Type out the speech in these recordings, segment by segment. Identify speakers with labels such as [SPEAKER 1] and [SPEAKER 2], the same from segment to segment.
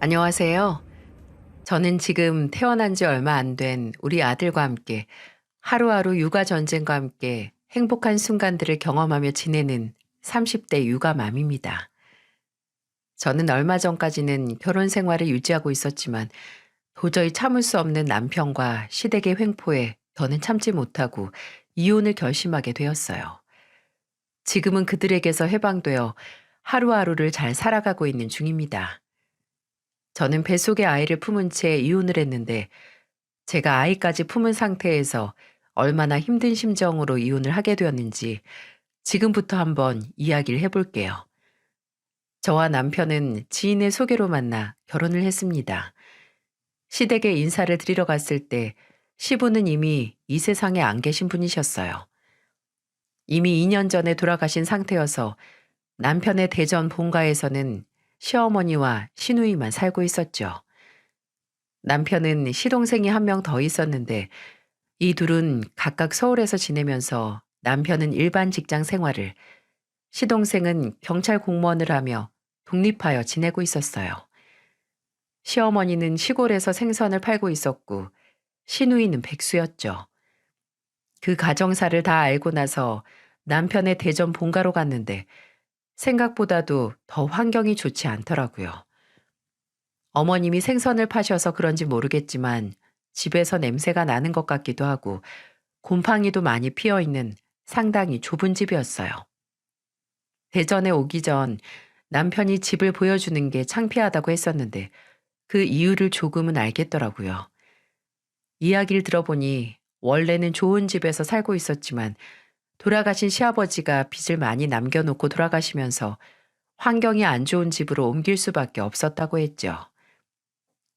[SPEAKER 1] 안녕하세요. 저는 지금 태어난 지 얼마 안 된 우리 아들과 함께 하루하루 육아 전쟁과 함께 행복한 순간들을 경험하며 지내는 30대 육아맘입니다. 저는 얼마 전까지는 결혼 생활을 유지하고 있었지만 도저히 참을 수 없는 남편과 시댁의 횡포에 더는 참지 못하고 이혼을 결심하게 되었어요. 지금은 그들에게서 해방되어 하루하루를 잘 살아가고 있는 중입니다. 저는 뱃속에 아이를 품은 채 이혼을 했는데 제가 아이까지 품은 상태에서 얼마나 힘든 심정으로 이혼을 하게 되었는지 지금부터 한번 이야기를 해볼게요. 저와 남편은 지인의 소개로 만나 결혼을 했습니다. 시댁에 인사를 드리러 갔을 때 시부는 이미 이 세상에 안 계신 분이셨어요. 이미 2년 전에 돌아가신 상태여서 남편의 대전 본가에서는 시어머니와 시누이만 살고 있었죠. 남편은 시동생이 한 명 더 있었는데 이 둘은 각각 서울에서 지내면서 남편은 일반 직장 생활을, 시동생은 경찰 공무원을 하며 독립하여 지내고 있었어요. 시어머니는 시골에서 생선을 팔고 있었고 시누이는 백수였죠. 그 가정사를 다 알고 나서 남편의 대전 본가로 갔는데 생각보다도 더 환경이 좋지 않더라고요. 어머님이 생선을 파셔서 그런지 모르겠지만 집에서 냄새가 나는 것 같기도 하고 곰팡이도 많이 피어 있는 상당히 좁은 집이었어요. 대전에 오기 전 남편이 집을 보여주는 게 창피하다고 했었는데 그 이유를 조금은 알겠더라고요. 이야기를 들어보니 원래는 좋은 집에서 살고 있었지만 돌아가신 시아버지가 빚을 많이 남겨놓고 돌아가시면서 환경이 안 좋은 집으로 옮길 수밖에 없었다고 했죠.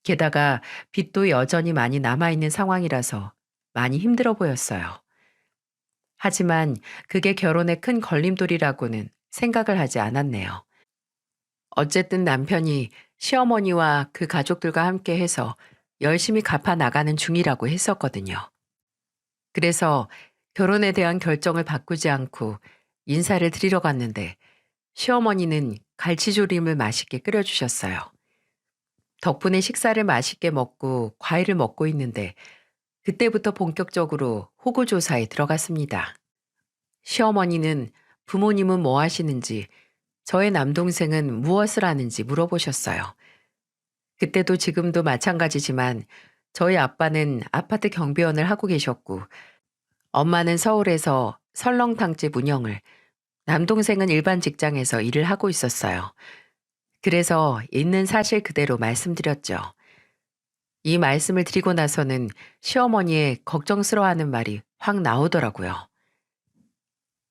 [SPEAKER 1] 게다가 빚도 여전히 많이 남아있는 상황이라서 많이 힘들어 보였어요. 하지만 그게 결혼에 큰 걸림돌이라고는 생각을 하지 않았네요. 어쨌든 남편이 시어머니와 그 가족들과 함께 해서 열심히 갚아 나가는 중이라고 했었거든요. 그래서 결혼에 대한 결정을 바꾸지 않고 인사를 드리러 갔는데 시어머니는 갈치조림을 맛있게 끓여주셨어요. 덕분에 식사를 맛있게 먹고 과일을 먹고 있는데 그때부터 본격적으로 호구조사에 들어갔습니다. 시어머니는 부모님은 뭐 하시는지, 저의 남동생은 무엇을 하는지 물어보셨어요. 그때도 지금도 마찬가지지만 저희 아빠는 아파트 경비원을 하고 계셨고 엄마는 서울에서 설렁탕집 운영을, 남동생은 일반 직장에서 일을 하고 있었어요. 그래서 있는 사실 그대로 말씀드렸죠. 이 말씀을 드리고 나서는 시어머니의 걱정스러워하는 말이 확 나오더라고요.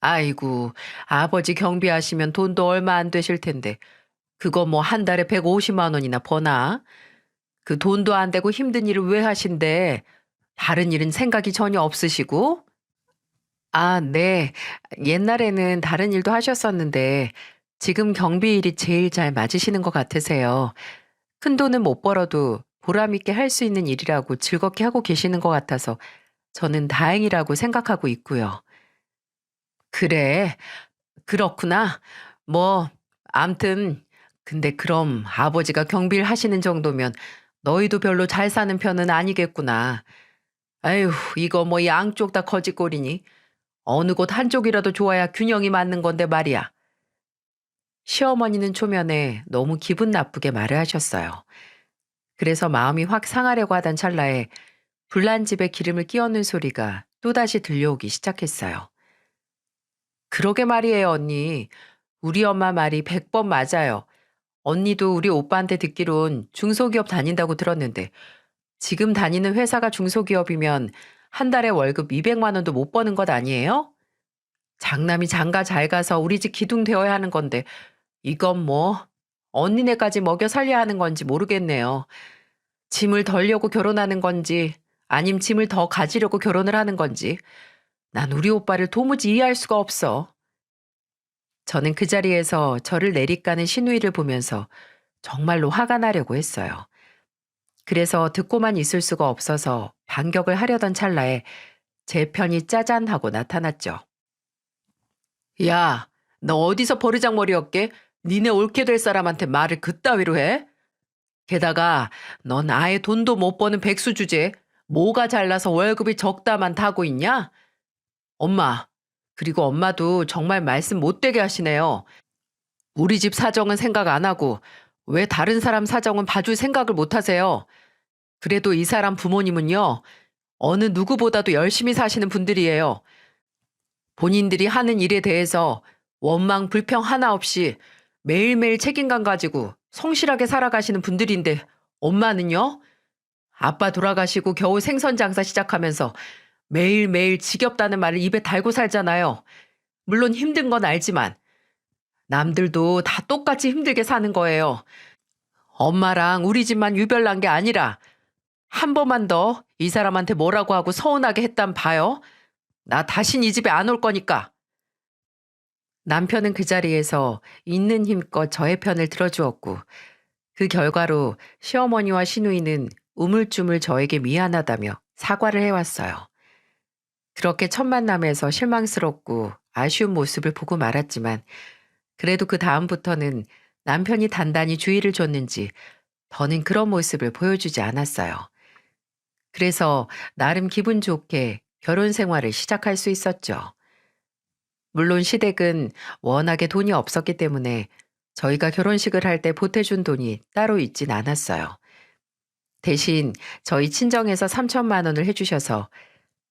[SPEAKER 1] 아이고, 아버지 경비하시면 돈도 얼마 안 되실 텐데 그거 뭐 한 달에 150만 원이나 버나? 그 돈도 안 되고 힘든 일을 왜 하신대? 다른 일은 생각이 전혀 없으시고? 아, 네. 옛날에는 다른 일도 하셨었는데 지금 경비 일이 제일 잘 맞으시는 것 같으세요. 큰 돈은 못 벌어도 보람 있게 할 수 있는 일이라고 즐겁게 하고 계시는 것 같아서 저는 다행이라고 생각하고 있고요. 그래, 그렇구나. 뭐, 암튼, 근데 그럼 아버지가 경비를 하시는 정도면 너희도 별로 잘 사는 편은 아니겠구나. 아휴, 이거 뭐 양쪽 다 거짓골이니? 어느 곳 한쪽이라도 좋아야 균형이 맞는 건데 말이야. 시어머니는 초면에 너무 기분 나쁘게 말을 하셨어요. 그래서 마음이 확 상하려고 하던 찰나에 불난 집에 기름을 끼얹는 소리가 또다시 들려오기 시작했어요. 그러게 말이에요, 언니. 우리 엄마 말이 100번 맞아요. 언니도 우리 오빠한테 듣기론 중소기업 다닌다고 들었는데 지금 다니는 회사가 중소기업이면 한 달에 월급 200만 원도 못 버는 것 아니에요? 장남이 장가 잘 가서 우리 집 기둥 되어야 하는 건데 이건 뭐 언니네까지 먹여 살려야 하는 건지 모르겠네요. 짐을 덜려고 결혼하는 건지 아님 짐을 더 가지려고 결혼을 하는 건지 난 우리 오빠를 도무지 이해할 수가 없어. 저는 그 자리에서 저를 내리까는 시누이를 보면서 정말로 화가 나려고 했어요. 그래서 듣고만 있을 수가 없어서 반격을 하려던 찰나에 제 편이 짜잔 하고 나타났죠. 야, 너 어디서 버르장머리였게? 니네 옳게 될 사람한테 말을 그따위로 해? 게다가 넌 아예 돈도 못 버는 백수 주제. 뭐가 잘나서 월급이 적다만 타고 있냐? 엄마, 그리고 엄마도 정말 말씀 못되게 하시네요. 우리 집 사정은 생각 안 하고 왜 다른 사람 사정은 봐줄 생각을 못 하세요? 그래도 이 사람 부모님은요, 어느 누구보다도 열심히 사시는 분들이에요. 본인들이 하는 일에 대해서 원망, 불평 하나 없이 매일매일 책임감 가지고 성실하게 살아가시는 분들인데 엄마는요? 아빠 돌아가시고 겨우 생선 장사 시작하면서 매일매일 지겹다는 말을 입에 달고 살잖아요. 물론 힘든 건 알지만 남들도 다 똑같이 힘들게 사는 거예요. 엄마랑 우리 집만 유별난 게 아니라 한 번만 더 이 사람한테 뭐라고 하고 서운하게 했단 봐요. 나 다신 이 집에 안 올 거니까. 남편은 그 자리에서 있는 힘껏 저의 편을 들어주었고 그 결과로 시어머니와 시누이는 우물쭈물 저에게 미안하다며 사과를 해왔어요. 그렇게 첫 만남에서 실망스럽고 아쉬운 모습을 보고 말았지만 그래도 그 다음부터는 남편이 단단히 주의를 줬는지 더는 그런 모습을 보여주지 않았어요. 그래서 나름 기분 좋게 결혼 생활을 시작할 수 있었죠. 물론 시댁은 워낙에 돈이 없었기 때문에 저희가 결혼식을 할 때 보태준 돈이 따로 있진 않았어요. 대신 저희 친정에서 3천만 원을 해주셔서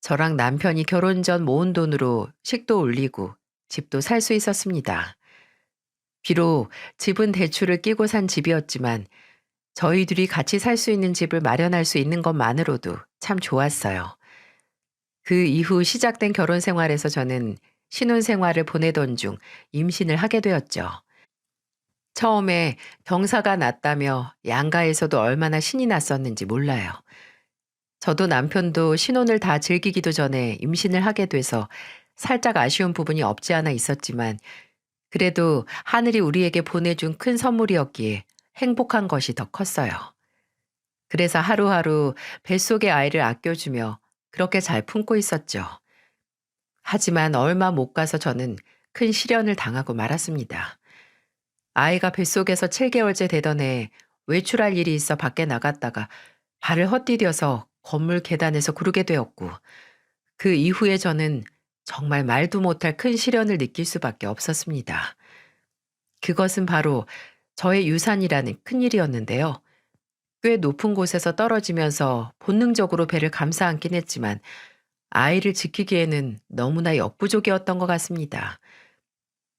[SPEAKER 1] 저랑 남편이 결혼 전 모은 돈으로 식도 올리고 집도 살 수 있었습니다. 비록 집은 대출을 끼고 산 집이었지만 저희 둘이 같이 살 수 있는 집을 마련할 수 있는 것만으로도 참 좋았어요. 그 이후 시작된 결혼 생활에서 저는 신혼 생활을 보내던 중 임신을 하게 되었죠. 처음에 경사가 났다며 양가에서도 얼마나 신이 났었는지 몰라요. 저도 남편도 신혼을 다 즐기기도 전에 임신을 하게 돼서 살짝 아쉬운 부분이 없지 않아 있었지만 그래도 하늘이 우리에게 보내준 큰 선물이었기에 행복한 것이 더 컸어요. 그래서 하루하루 뱃속의 아이를 아껴주며 그렇게 잘 품고 있었죠. 하지만 얼마 못 가서 저는 큰 시련을 당하고 말았습니다. 아이가 뱃속에서 7개월째 되던 해 외출할 일이 있어 밖에 나갔다가 발을 헛디뎌서 건물 계단에서 구르게 되었고 그 이후에 저는 정말 말도 못할 큰 시련을 느낄 수밖에 없었습니다. 그것은 바로 저의 유산이라는 큰일이었는데요. 꽤 높은 곳에서 떨어지면서 본능적으로 배를 감싸 안긴 했지만 아이를 지키기에는 너무나 역부족이었던 것 같습니다.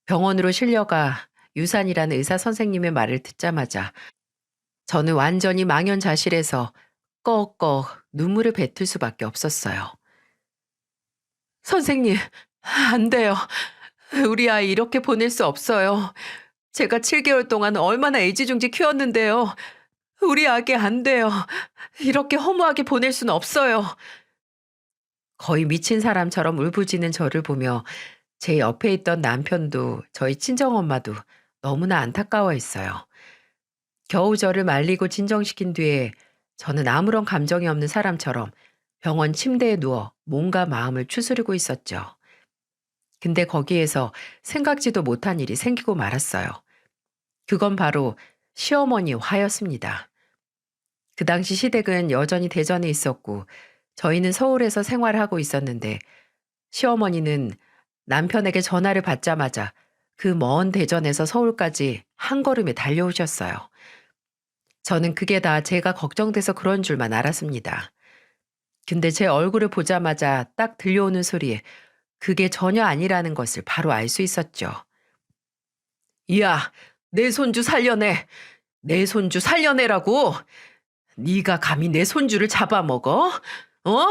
[SPEAKER 1] 병원으로 실려가 유산이라는 의사 선생님의 말을 듣자마자 저는 완전히 망연자실해서 꺽꺽 눈물을 뱉을 수밖에 없었어요. 선생님, 안 돼요. 우리 아이 이렇게 보낼 수 없어요. 제가 7개월 동안 얼마나 애지중지 키웠는데요. 우리 아기 안 돼요. 이렇게 허무하게 보낼 수는 없어요. 거의 미친 사람처럼 울부짖는 저를 보며 제 옆에 있던 남편도 저희 친정엄마도 너무나 안타까워했어요. 겨우 저를 말리고 진정시킨 뒤에 저는 아무런 감정이 없는 사람처럼 병원 침대에 누워 몸과 마음을 추스르고 있었죠. 근데 거기에서 생각지도 못한 일이 생기고 말았어요. 그건 바로 시어머니 화였습니다. 그 당시 시댁은 여전히 대전에 있었고 저희는 서울에서 생활하고 있었는데 시어머니는 남편에게 전화를 받자마자 그 먼 대전에서 서울까지 한 걸음에 달려오셨어요. 저는 그게 다 제가 걱정돼서 그런 줄만 알았습니다. 근데 제 얼굴을 보자마자 딱 들려오는 소리에 그게 전혀 아니라는 것을 바로 알 수 있었죠. 야, 내 손주 살려내. 내 손주 살려내라고. 네가 감히 내 손주를 잡아먹어? 어?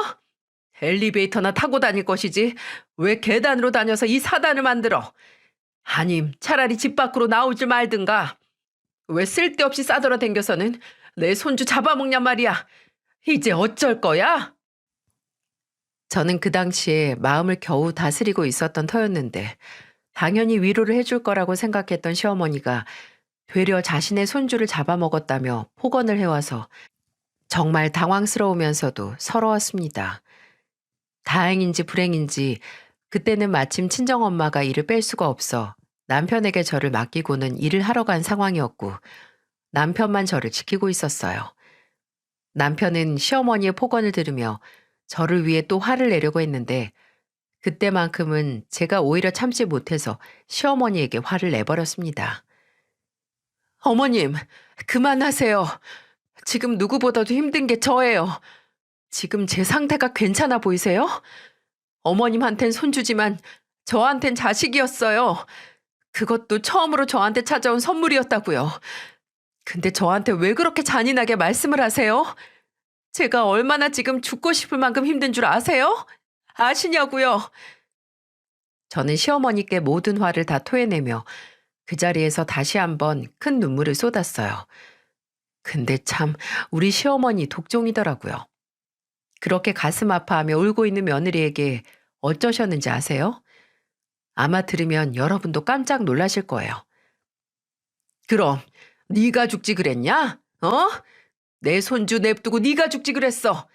[SPEAKER 1] 엘리베이터나 타고 다닐 것이지 왜 계단으로 다녀서 이 사단을 만들어? 아님 차라리 집 밖으로 나오지 말든가. 왜 쓸데없이 싸돌아댕겨서는 내 손주 잡아먹냔 말이야. 이제 어쩔 거야? 저는 그 당시에 마음을 겨우 다스리고 있었던 터였는데 당연히 위로를 해줄 거라고 생각했던 시어머니가 되려 자신의 손주를 잡아먹었다며 폭언을 해와서 정말 당황스러우면서도 서러웠습니다. 다행인지 불행인지 그때는 마침 친정엄마가 일을 뺄 수가 없어 남편에게 저를 맡기고는 일을 하러 간 상황이었고 남편만 저를 지키고 있었어요. 남편은 시어머니의 폭언을 들으며 저를 위해 또 화를 내려고 했는데 그때만큼은 제가 오히려 참지 못해서 시어머니에게 화를 내버렸습니다. 어머님, 그만하세요. 지금 누구보다도 힘든 게 저예요. 지금 제 상태가 괜찮아 보이세요? 어머님한텐 손주지만 저한텐 자식이었어요. 그것도 처음으로 저한테 찾아온 선물이었다고요. 근데 저한테 왜 그렇게 잔인하게 말씀을 하세요? 제가 얼마나 지금 죽고 싶을 만큼 힘든 줄 아세요? 아시냐고요? 저는 시어머니께 모든 화를 다 토해내며 그 자리에서 다시 한번 큰 눈물을 쏟았어요. 근데 참 우리 시어머니 독종이더라고요. 그렇게 가슴 아파하며 울고 있는 며느리에게 어쩌셨는지 아세요? 아마 들으면 여러분도 깜짝 놀라실 거예요. 그럼 네가 죽지 그랬냐? 어? 내 손주 냅두고 네가 죽지 그랬어.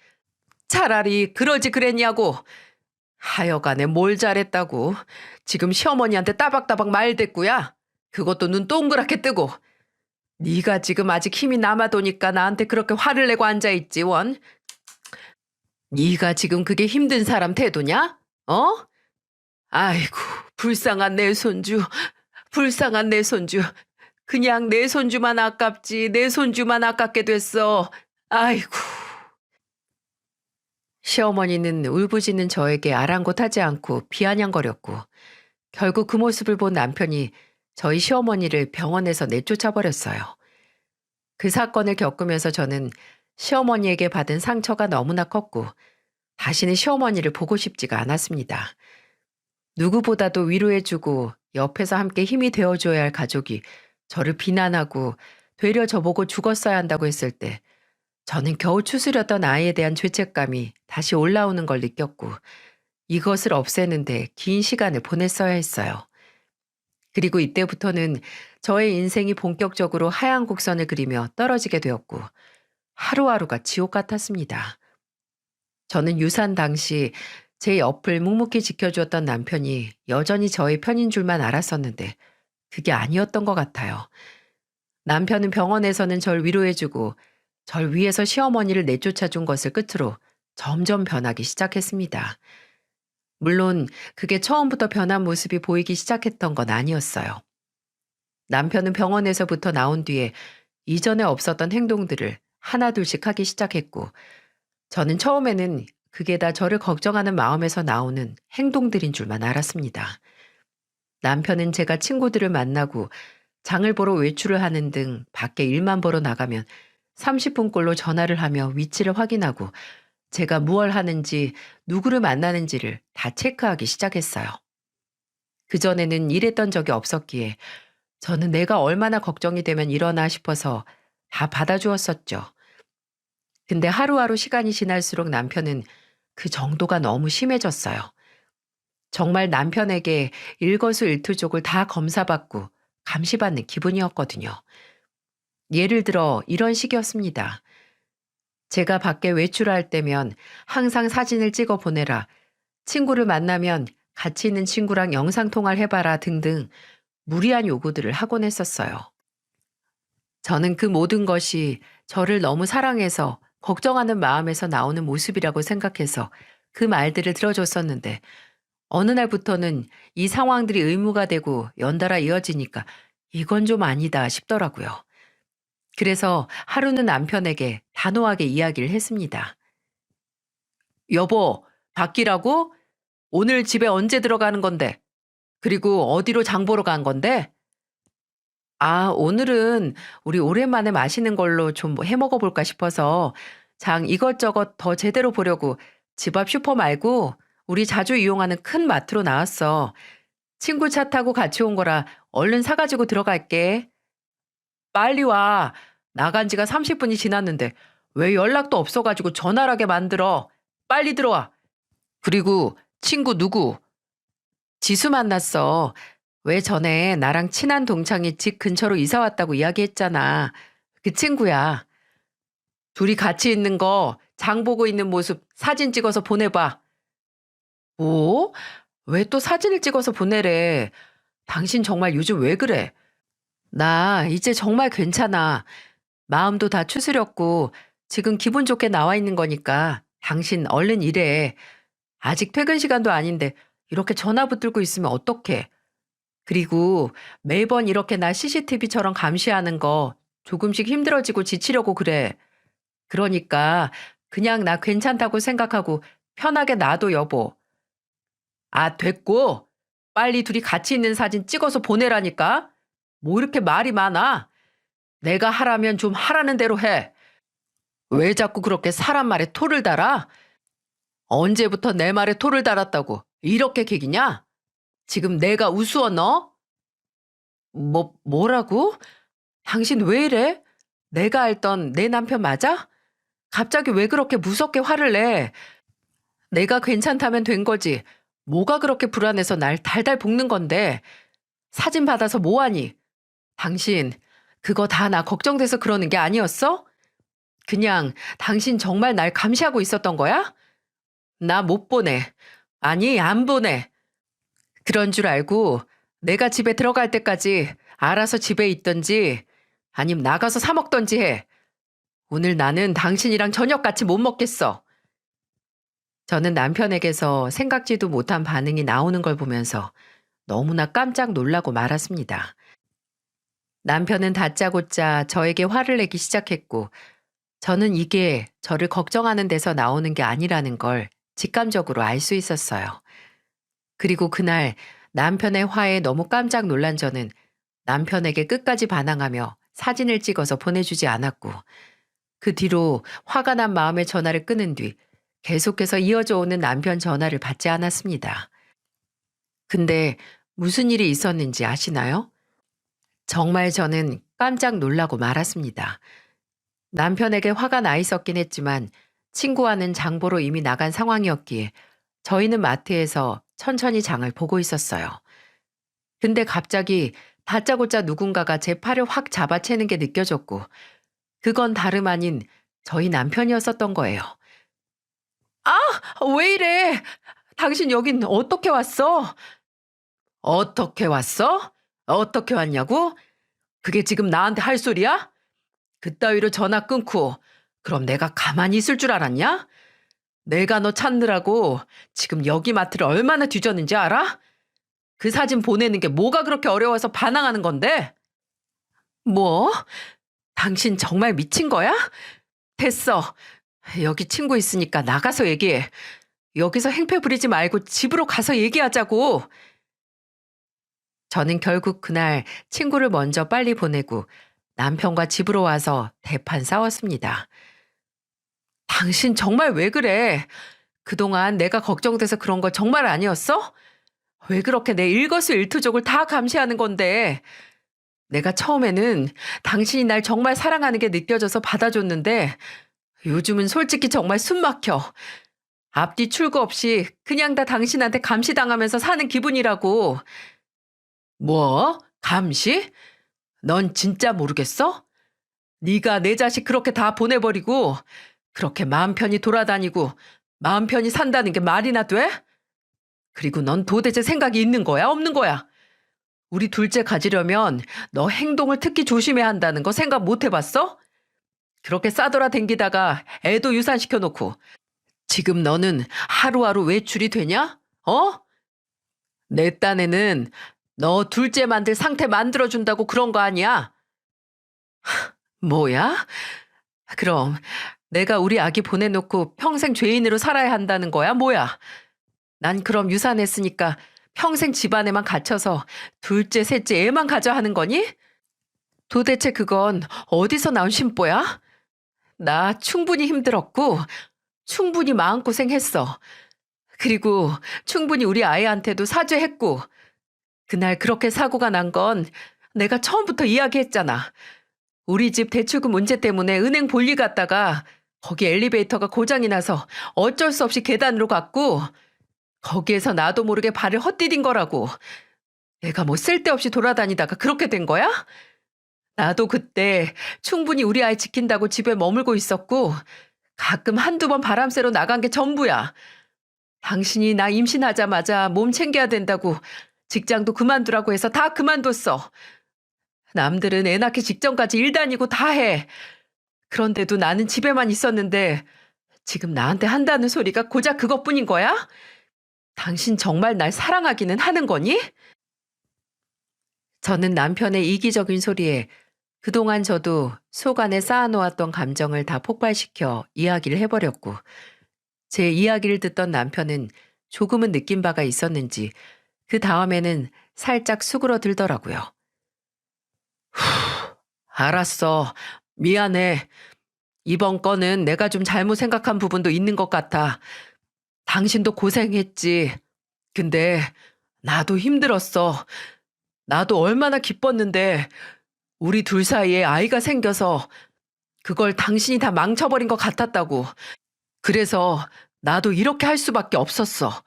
[SPEAKER 1] 차라리 그러지 그랬냐고. 하여간에 뭘 잘했다고. 지금 시어머니한테 따박따박 말댔구야. 그것도 눈 동그랗게 뜨고. 네가 지금 아직 힘이 남아도니까 나한테 그렇게 화를 내고 앉아있지 원. 네가 지금 그게 힘든 사람 태도냐? 어? 아이고 불쌍한 내 손주. 불쌍한 내 손주. 그냥 내 손주만 아깝지 내 손주만 아깝게 됐어. 아이고. 시어머니는 울부짖는 저에게 아랑곳하지 않고 비아냥거렸고 결국 그 모습을 본 남편이 저희 시어머니를 병원에서 내쫓아 버렸어요. 그 사건을 겪으면서 저는 시어머니에게 받은 상처가 너무나 컸고 다시는 시어머니를 보고 싶지가 않았습니다. 누구보다도 위로해주고 옆에서 함께 힘이 되어줘야 할 가족이 저를 비난하고 되려 저보고 죽었어야 한다고 했을 때 저는 겨우 추스렸던 아이에 대한 죄책감이 다시 올라오는 걸 느꼈고 이것을 없애는데 긴 시간을 보냈어야 했어요. 그리고 이때부터는 저의 인생이 본격적으로 하얀 곡선을 그리며 떨어지게 되었고 하루하루가 지옥 같았습니다. 저는 유산 당시 제 옆을 묵묵히 지켜주었던 남편이 여전히 저의 편인 줄만 알았었는데 그게 아니었던 것 같아요. 남편은 병원에서는 절 위로해주고 절 위해서 시어머니를 내쫓아준 것을 끝으로 점점 변하기 시작했습니다. 물론 그게 처음부터 변한 모습이 보이기 시작했던 건 아니었어요. 남편은 병원에서부터 나온 뒤에 이전에 없었던 행동들을 하나둘씩 하기 시작했고 저는 처음에는 그게 다 저를 걱정하는 마음에서 나오는 행동들인 줄만 알았습니다. 남편은 제가 친구들을 만나고 장을 보러 외출을 하는 등 밖에 일만 보러 나가면 30분꼴로 전화를 하며 위치를 확인하고 제가 무얼 하는지 누구를 만나는지를 다 체크하기 시작했어요. 그전에는 이랬던 적이 없었기에 저는 내가 얼마나 걱정이 되면 이러나 싶어서 다 받아주었었죠. 근데 하루하루 시간이 지날수록 남편은 그 정도가 너무 심해졌어요. 정말 남편에게 일거수일투족을 다 검사받고 감시받는 기분이었거든요. 예를 들어 이런 식이었습니다. 제가 밖에 외출할 때면 항상 사진을 찍어 보내라. 친구를 만나면 같이 있는 친구랑 영상통화를 해봐라 등등 무리한 요구들을 하곤 했었어요. 저는 그 모든 것이 저를 너무 사랑해서 걱정하는 마음에서 나오는 모습이라고 생각해서 그 말들을 들어줬었는데 어느 날부터는 이 상황들이 의무가 되고 연달아 이어지니까 이건 좀 아니다 싶더라고요. 그래서 하루는 남편에게 단호하게 이야기를 했습니다. 여보, 바뀌라고? 오늘 집에 언제 들어가는 건데? 그리고 어디로 장 보러 간 건데? 아, 오늘은 우리 오랜만에 맛있는 걸로 좀 해 먹어볼까 싶어서 장 이것저것 더 제대로 보려고 집 앞 슈퍼 말고 우리 자주 이용하는 큰 마트로 나왔어. 친구 차 타고 같이 온 거라 얼른 사가지고 들어갈게. 빨리 와. 나간 지가 30분이 지났는데 왜 연락도 없어가지고 전화를 하게 만들어. 빨리 들어와. 그리고 친구 누구? 지수 만났어. 왜 전에 나랑 친한 동창이 집 근처로 이사 왔다고 이야기했잖아. 그 친구야. 둘이 같이 있는 거 장 보고 있는 모습 사진 찍어서 보내봐. 뭐? 왜 또 사진을 찍어서 보내래? 당신 정말 요즘 왜 그래? 나 이제 정말 괜찮아. 마음도 다 추스렸고 지금 기분 좋게 나와 있는 거니까 당신 얼른 일해. 아직 퇴근 시간도 아닌데 이렇게 전화 붙들고 있으면 어떡해. 그리고 매번 이렇게 나 CCTV처럼 감시하는 거 조금씩 힘들어지고 지치려고 그래. 그러니까 그냥 나 괜찮다고 생각하고 편하게 놔둬, 여보. 아, 됐고. 빨리 둘이 같이 있는 사진 찍어서 보내라니까. 뭐 이렇게 말이 많아? 내가 하라면 좀 하라는 대로 해. 왜 자꾸 그렇게 사람 말에 토를 달아? 언제부터 내 말에 토를 달았다고 이렇게 개기냐? 지금 내가 우스워 너? 뭐라고? 당신 왜 이래? 내가 알던 내 남편 맞아? 갑자기 왜 그렇게 무섭게 화를 내? 내가 괜찮다면 된 거지. 뭐가 그렇게 불안해서 날 달달 볶는 건데. 사진 받아서 뭐하니? 당신, 그거 다 나 걱정돼서 그러는 게 아니었어? 그냥 당신 정말 날 감시하고 있었던 거야? 나 못 보내. 아니, 안 보내. 그런 줄 알고 내가 집에 들어갈 때까지 알아서 집에 있던지 아님 나가서 사 먹던지 해. 오늘 나는 당신이랑 저녁 같이 못 먹겠어. 저는 남편에게서 생각지도 못한 반응이 나오는 걸 보면서 너무나 깜짝 놀라고 말았습니다. 남편은 다짜고짜 저에게 화를 내기 시작했고 저는 이게 저를 걱정하는 데서 나오는 게 아니라는 걸 직감적으로 알 수 있었어요. 그리고 그날 남편의 화에 너무 깜짝 놀란 저는 남편에게 끝까지 반항하며 사진을 찍어서 보내주지 않았고 그 뒤로 화가 난 마음에 전화를 끊은 뒤 계속해서 이어져 오는 남편 전화를 받지 않았습니다. 근데 무슨 일이 있었는지 아시나요? 정말 저는 깜짝 놀라고 말았습니다. 남편에게 화가 나 있었긴 했지만 친구와는 장보러 이미 나간 상황이었기에 저희는 마트에서 천천히 장을 보고 있었어요. 근데 갑자기 다짜고짜 누군가가 제 팔을 확 잡아채는 게 느껴졌고 그건 다름 아닌 저희 남편이었었던 거예요. 아, 왜 이래? 당신 여긴 어떻게 왔어? 어떻게 왔어? 어떻게 왔냐고? 그게 지금 나한테 할 소리야? 그따위로 전화 끊고 그럼 내가 가만히 있을 줄 알았냐? 내가 너 찾느라고 지금 여기 마트를 얼마나 뒤졌는지 알아? 그 사진 보내는 게 뭐가 그렇게 어려워서 반항하는 건데? 뭐? 당신 정말 미친 거야? 됐어. 여기 친구 있으니까 나가서 얘기해. 여기서 행패 부리지 말고 집으로 가서 얘기하자고. 저는 결국 그날 친구를 먼저 빨리 보내고 남편과 집으로 와서 대판 싸웠습니다. 당신 정말 왜 그래? 그동안 내가 걱정돼서 그런 거 정말 아니었어? 왜 그렇게 내 일거수일투족을 다 감시하는 건데? 내가 처음에는 당신이 날 정말 사랑하는 게 느껴져서 받아줬는데 요즘은 솔직히 정말 숨 막혀. 앞뒤 출구 없이 그냥 다 당신한테 감시당하면서 사는 기분이라고. 뭐? 감시? 넌 진짜 모르겠어? 네가 내 자식 그렇게 다 보내버리고 그렇게 마음 편히 돌아다니고 마음 편히 산다는 게 말이나 돼? 그리고 넌 도대체 생각이 있는 거야, 없는 거야? 우리 둘째 가지려면 너 행동을 특히 조심해야 한다는 거 생각 못 해봤어? 그렇게 싸돌아 댕기다가 애도 유산시켜 놓고 지금 너는 하루하루 외출이 되냐? 어? 내 딴에는 너 둘째 만들 상태 만들어준다고 그런 거 아니야? 뭐야? 그럼 내가 우리 아기 보내놓고 평생 죄인으로 살아야 한다는 거야? 뭐야? 난 그럼 유산했으니까 평생 집안에만 갇혀서 둘째, 셋째 애만 가져 하는 거니? 도대체 그건 어디서 나온 심보야? 나 충분히 힘들었고, 충분히 마음고생했어. 그리고 충분히 우리 아이한테도 사죄했고, 그날 그렇게 사고가 난 건 내가 처음부터 이야기했잖아. 우리 집 대출금 문제 때문에 은행 볼일 갔다가 거기 엘리베이터가 고장이 나서 어쩔 수 없이 계단으로 갔고, 거기에서 나도 모르게 발을 헛디딘 거라고. 내가 뭐 쓸데없이 돌아다니다가 그렇게 된 거야? 나도 그때 충분히 우리 아이 지킨다고 집에 머물고 있었고 가끔 한두 번 바람 쐬러 나간 게 전부야. 당신이 나 임신하자마자 몸 챙겨야 된다고 직장도 그만두라고 해서 다 그만뒀어. 남들은 애 낳기 직전까지 일 다니고 다 해. 그런데도 나는 집에만 있었는데 지금 나한테 한다는 소리가 고작 그것뿐인 거야? 당신 정말 날 사랑하기는 하는 거니? 저는 남편의 이기적인 소리에 그동안 저도 속 안에 쌓아놓았던 감정을 다 폭발시켜 이야기를 해버렸고, 제 이야기를 듣던 남편은 조금은 느낀 바가 있었는지 그 다음에는 살짝 수그러들더라고요. 알았어. 미안해. 이번 건은 내가 좀 잘못 생각한 부분도 있는 것 같아. 당신도 고생했지. 근데 나도 힘들었어. 나도 얼마나 기뻤는데 우리 둘 사이에 아이가 생겨서 그걸 당신이 다 망쳐버린 것 같았다고. 그래서 나도 이렇게 할 수밖에 없었어.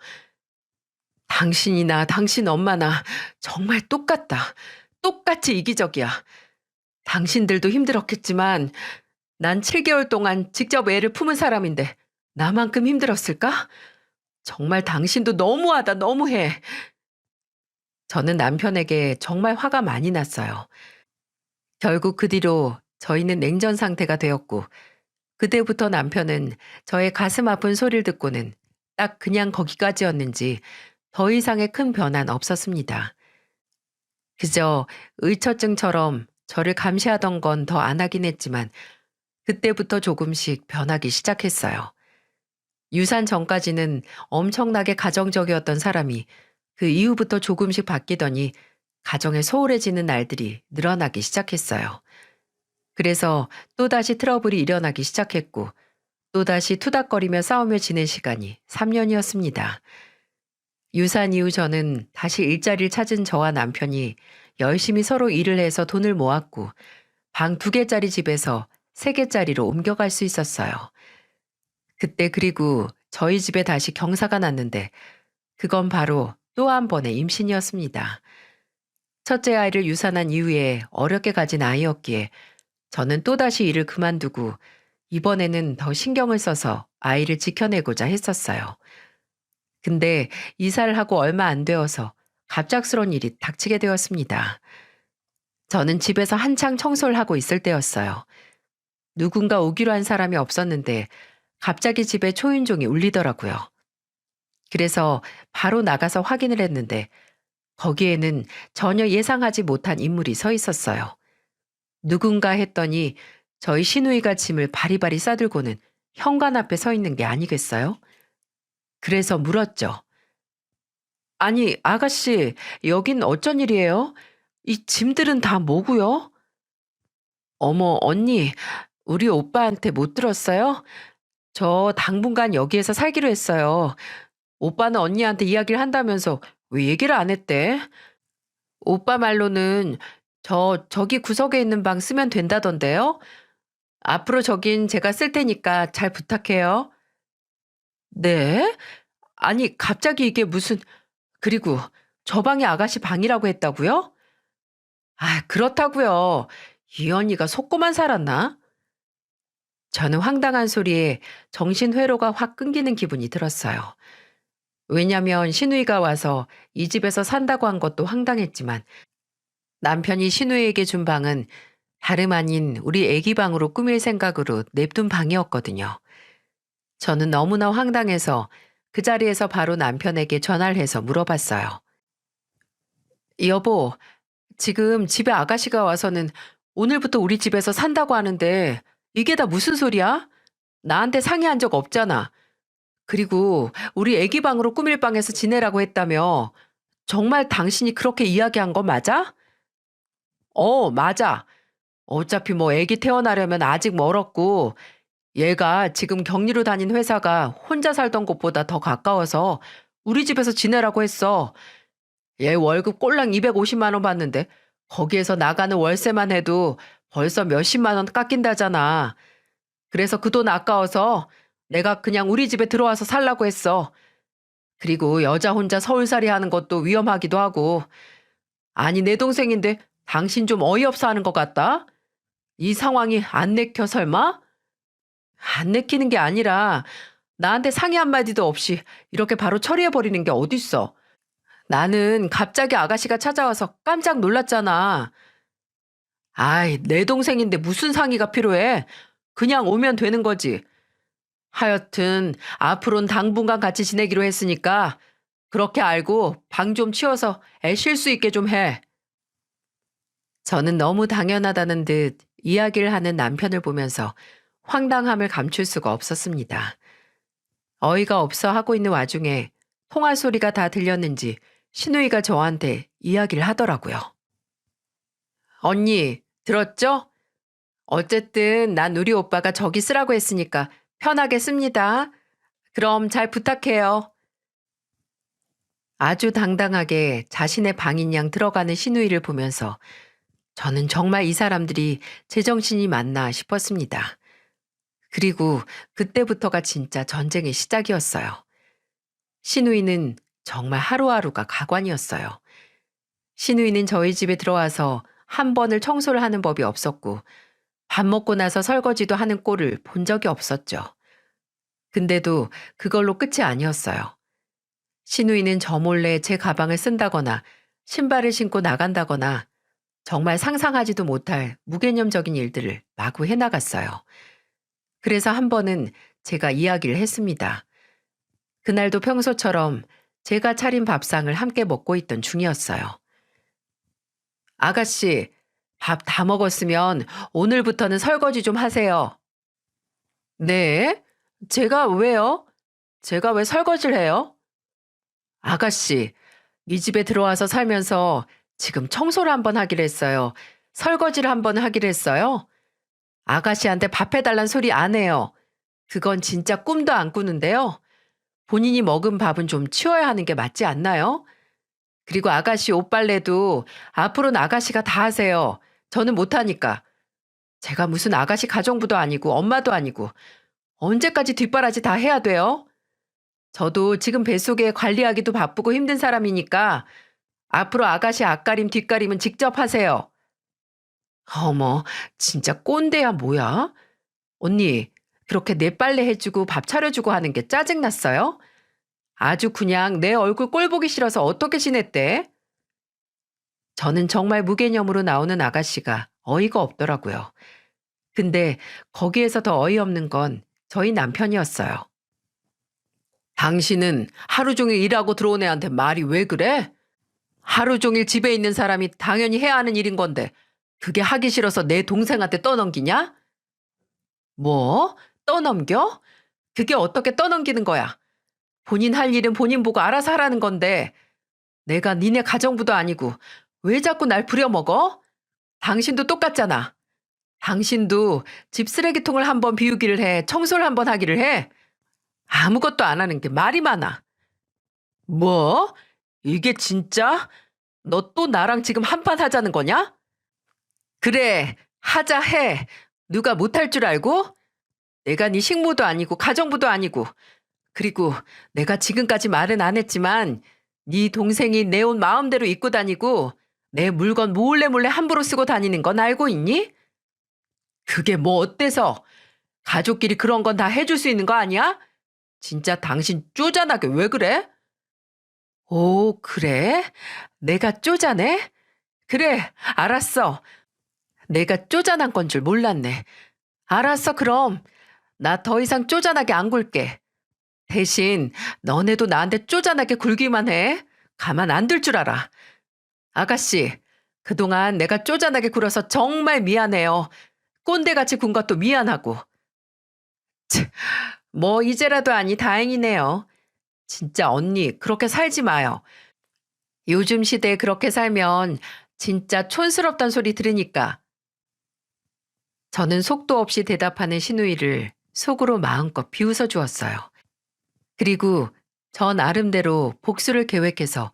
[SPEAKER 1] 당신이나 당신 엄마나 정말 똑같다. 똑같이 이기적이야. 당신들도 힘들었겠지만 난 7개월 동안 직접 애를 품은 사람인데 나만큼 힘들었을까? 정말 당신도 너무하다, 너무해. 저는 남편에게 정말 화가 많이 났어요. 결국 그 뒤로 저희는 냉전 상태가 되었고, 그때부터 남편은 저의 가슴 아픈 소리를 듣고는 딱 그냥 거기까지였는지 더 이상의 큰 변화는 없었습니다. 그저 의처증처럼 저를 감시하던 건 더 안 하긴 했지만 그때부터 조금씩 변하기 시작했어요. 유산 전까지는 엄청나게 가정적이었던 사람이 그 이후부터 조금씩 바뀌더니 가정에 소홀해지는 날들이 늘어나기 시작했어요. 그래서 또다시 트러블이 일어나기 시작했고 또다시 투닥거리며 싸우며 지낸 시간이 3년이었습니다. 유산 이후 저는 다시 일자리를 찾은 저와 남편이 열심히 서로 일을 해서 돈을 모았고 방 2개짜리 집에서 3개짜리로 옮겨갈 수 있었어요. 그때 그리고 저희 집에 다시 경사가 났는데 그건 바로 또 한 번의 임신이었습니다. 첫째 아이를 유산한 이후에 어렵게 가진 아이였기에 저는 또다시 일을 그만두고 이번에는 더 신경을 써서 아이를 지켜내고자 했었어요. 근데 이사를 하고 얼마 안 되어서 갑작스러운 일이 닥치게 되었습니다. 저는 집에서 한창 청소를 하고 있을 때였어요. 누군가 오기로 한 사람이 없었는데 갑자기 집에 초인종이 울리더라고요. 그래서 바로 나가서 확인을 했는데 거기에는 전혀 예상하지 못한 인물이 서 있었어요. 누군가 했더니 저희 시누이가 짐을 바리바리 싸들고는 현관 앞에 서 있는 게 아니겠어요? 그래서 물었죠. 아니, 아가씨, 여긴 어쩐 일이에요? 이 짐들은 다 뭐고요? 어머, 언니, 우리 오빠한테 못 들었어요? 저 당분간 여기에서 살기로 했어요. 오빠는 언니한테 이야기를 한다면서 왜 얘기를 안 했대? 오빠 말로는 저기 구석에 있는 방 쓰면 된다던데요? 앞으로 저긴 제가 쓸 테니까 잘 부탁해요. 네? 아니, 갑자기 이게 무슨, 그리고 저 방이 아가씨 방이라고 했다고요? 아, 그렇다고요. 이 언니가 속고만 살았나? 저는 황당한 소리에 정신회로가 확 끊기는 기분이 들었어요. 왜냐면 시누이가 와서 이 집에서 산다고 한 것도 황당했지만 남편이 시누이에게 준 방은 다름 아닌 우리 애기 방으로 꾸밀 생각으로 냅둔 방이었거든요. 저는 너무나 황당해서 그 자리에서 바로 남편에게 전화를 해서 물어봤어요. 여보, 지금 집에 아가씨가 와서는 오늘부터 우리 집에서 산다고 하는데 이게 다 무슨 소리야? 나한테 상의한 적 없잖아. 그리고 우리 애기 방으로 꾸밀 방에서 지내라고 했다며. 정말 당신이 그렇게 이야기한 거 맞아? 맞아. 어차피 뭐 애기 태어나려면 아직 멀었고 얘가 지금 격리로 다닌 회사가 혼자 살던 곳보다 더 가까워서 우리 집에서 지내라고 했어. 얘 월급 꼴랑 250만 원 받는데 거기에서 나가는 월세만 해도 벌써 몇십만 원 깎인다잖아. 그래서 그 돈 아까워서 내가 그냥 우리 집에 들어와서 살라고 했어. 그리고 여자 혼자 서울살이 하는 것도 위험하기도 하고. 아니, 내 동생인데 당신 좀 어이없어 하는 것 같다? 이 상황이 안 내켜 설마? 안 내키는 게 아니라 나한테 상의 한마디도 없이 이렇게 바로 처리해버리는 게 어딨어. 나는 갑자기 아가씨가 찾아와서 깜짝 놀랐잖아. 아이, 내 동생인데 무슨 상의가 필요해? 그냥 오면 되는 거지. 하여튼 앞으로는 당분간 같이 지내기로 했으니까 그렇게 알고 방 좀 치워서 애 쉴 수 있게 좀 해. 저는 너무 당연하다는 듯 이야기를 하는 남편을 보면서 황당함을 감출 수가 없었습니다. 어이가 없어 하고 있는 와중에 통화 소리가 다 들렸는지 신우이가 저한테 이야기를 하더라고요. 언니, 들었죠? 어쨌든 난 우리 오빠가 저기 쓰라고 했으니까 편하게 씁니다. 그럼 잘 부탁해요. 아주 당당하게 자신의 방인 양 들어가는 신우이를 보면서 저는 정말 이 사람들이 제정신이 맞나 싶었습니다. 그리고 그때부터가 진짜 전쟁의 시작이었어요. 신우이는 정말 하루하루가 가관이었어요. 신우이는 저희 집에 들어와서 한 번을 청소를 하는 법이 없었고 밥 먹고 나서 설거지도 하는 꼴을 본 적이 없었죠. 근데도 그걸로 끝이 아니었어요. 신우이는 저 몰래 제 가방을 쓴다거나 신발을 신고 나간다거나 정말 상상하지도 못할 무개념적인 일들을 마구 해나갔어요. 그래서 한 번은 제가 이야기를 했습니다. 그날도 평소처럼 제가 차린 밥상을 함께 먹고 있던 중이었어요. 아가씨, 밥 다 먹었으면 오늘부터는 설거지 좀 하세요. 네? 제가 왜요? 제가 왜 설거지를 해요? 아가씨, 이 집에 들어와서 살면서 지금 청소를 한번 하기로 했어요. 설거지를 한번 하기로 했어요. 아가씨한테 밥 해달란 소리 안 해요. 그건 진짜 꿈도 안 꾸는데요. 본인이 먹은 밥은 좀 치워야 하는 게 맞지 않나요? 그리고 아가씨 옷 빨래도 앞으로는 아가씨가 다 하세요. 저는 못하니까. 제가 무슨 아가씨 가정부도 아니고 엄마도 아니고 언제까지 뒷바라지 다 해야 돼요? 저도 지금 뱃속에 관리하기도 바쁘고 힘든 사람이니까 앞으로 아가씨 앞가림 뒷가림은 직접 하세요. 어머, 진짜 꼰대야 뭐야? 언니, 그렇게 내 빨래 해주고 밥 차려주고 하는 게 짜증났어요? 아주 그냥 내 얼굴 꼴 보기 싫어서 어떻게 지냈대? 저는 정말 무개념으로 나오는 아가씨가 어이가 없더라고요. 근데 거기에서 더 어이없는 건 저희 남편이었어요. 당신은 하루 종일 일하고 들어온 애한테 말이 왜 그래? 하루 종일 집에 있는 사람이 당연히 해야 하는 일인 건데 그게 하기 싫어서 내 동생한테 떠넘기냐? 뭐? 떠넘겨? 그게 어떻게 떠넘기는 거야? 본인 할 일은 본인 보고 알아서 하라는 건데 내가 니네 가정부도 아니고 왜 자꾸 날 부려먹어? 당신도 똑같잖아. 당신도 집 쓰레기통을 한번 비우기를 해, 청소를 한번 하기를 해. 아무것도 안 하는 게 말이 많아. 뭐? 이게 진짜? 너 또 나랑 지금 한판 하자는 거냐? 그래, 하자 해. 누가 못할 줄 알고? 내가 네 식모도 아니고 가정부도 아니고 그리고 내가 지금까지 말은 안 했지만 네 동생이 내 옷 마음대로 입고 다니고 내 물건 몰래 몰래 함부로 쓰고 다니는 건 알고 있니? 그게 뭐 어때서? 가족끼리 그런 건 다 해줄 수 있는 거 아니야? 진짜 당신 쪼잔하게 왜 그래? 오, 그래? 내가 쪼잔해? 그래, 알았어. 내가 쪼잔한 건 줄 몰랐네. 알았어, 그럼. 나 더 이상 쪼잔하게 안 굴게. 대신 너네도 나한테 쪼잔하게 굴기만 해. 가만 안 둘 줄 알아. 아가씨, 그동안 내가 쪼잔하게 굴어서 정말 미안해요. 꼰대같이 군 것도 미안하고. 치, 뭐 이제라도 아니 다행이네요. 진짜 언니 그렇게 살지 마요. 요즘 시대에 그렇게 살면 진짜 촌스럽단 소리 들으니까. 저는 속도 없이 대답하는 신우이를 속으로 마음껏 비웃어 주었어요. 그리고 저 나름대로 복수를 계획해서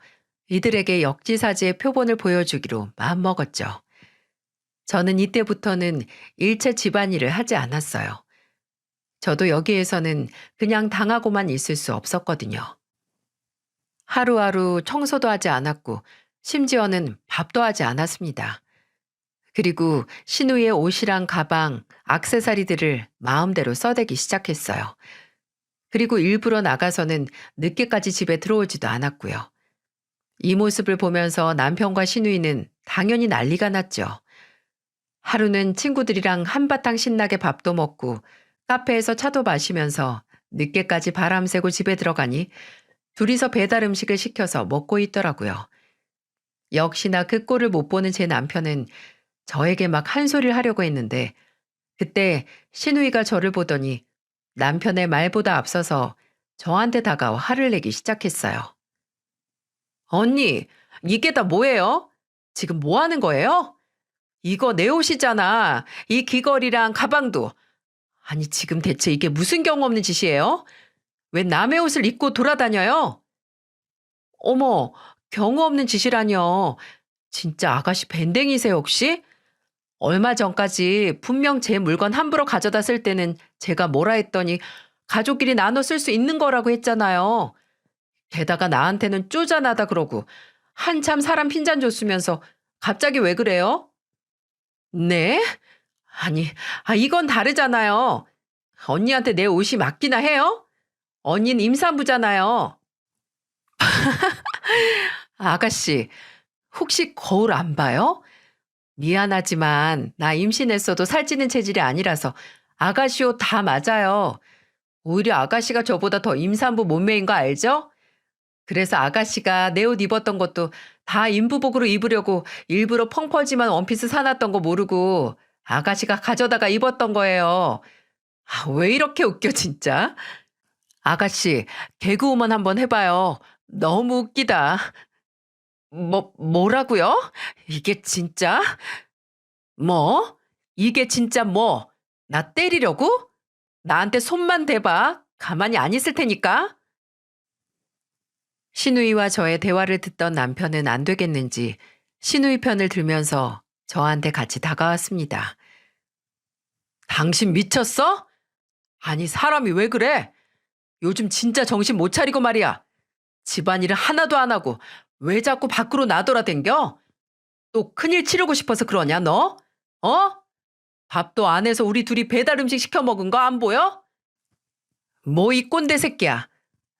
[SPEAKER 1] 이들에게 역지사지의 표본을 보여주기로 마음먹었죠. 저는 이때부터는 일체 집안일을 하지 않았어요. 저도 여기에서는 그냥 당하고만 있을 수 없었거든요. 하루하루 청소도 하지 않았고 심지어는 밥도 하지 않았습니다. 그리고 신우의 옷이랑 가방, 액세서리들을 마음대로 써대기 시작했어요. 그리고 일부러 나가서는 늦게까지 집에 들어오지도 않았고요. 이 모습을 보면서 남편과 신우이는 당연히 난리가 났죠. 하루는 친구들이랑 한바탕 신나게 밥도 먹고 카페에서 차도 마시면서 늦게까지 바람 쐬고 집에 들어가니 둘이서 배달 음식을 시켜서 먹고 있더라고요. 역시나 그 꼴을 못 보는 제 남편은 저에게 막 한 소리를 하려고 했는데 그때 시누이가 저를 보더니 남편의 말보다 앞서서 저한테 다가와 화를 내기 시작했어요. 언니, 이게 다 뭐예요? 지금 뭐 하는 거예요? 이거 내 옷이잖아. 이 귀걸이랑 가방도. 아니, 지금 대체 이게 무슨 경우 없는 짓이에요? 왜 남의 옷을 입고 돌아다녀요? 어머, 경우 없는 짓이라뇨. 진짜 아가씨 밴댕이세요, 혹시? 얼마 전까지 분명 제 물건 함부로 가져다 쓸 때는 제가 뭐라 했더니 가족끼리 나눠 쓸 수 있는 거라고 했잖아요. 게다가 나한테는 쪼잔하다 그러고 한참 사람 핀잔 줬으면서 갑자기 왜 그래요? 네? 아니, 이건 다르잖아요. 언니한테 내 옷이 맞기나 해요? 언니는 임산부잖아요. 아가씨, 혹시 거울 안 봐요? 미안하지만 나 임신했어도 살찌는 체질이 아니라서 아가씨 옷 다 맞아요. 오히려 아가씨가 저보다 더 임산부 몸매인 거 알죠? 그래서 아가씨가 내 옷 입었던 것도 다 인부복으로 입으려고 일부러 펑퍼짐한 원피스 사놨던 거 모르고 아가씨가 가져다가 입었던 거예요. 왜 이렇게 웃겨 진짜? 아가씨 개그우먼 한번 해봐요. 너무 웃기다. 뭐라고요? 이게 진짜? 뭐? 이게 진짜 뭐? 나 때리려고? 나한테 손만 대봐. 가만히 안 있을 테니까. 시누이와 저의 대화를 듣던 남편은 안 되겠는지 시누이 편을 들면서 저한테 같이 다가왔습니다. 당신 미쳤어? 아니, 사람이 왜 그래? 요즘 진짜 정신 못 차리고 말이야. 집안일을 하나도 안 하고 왜 자꾸 밖으로 나돌아댕겨? 또 큰일 치르고 싶어서 그러냐, 너? 어? 밥도 안 해서 우리 둘이 배달 음식 시켜 먹은 거 안 보여? 뭐 이 꼰대 새끼야.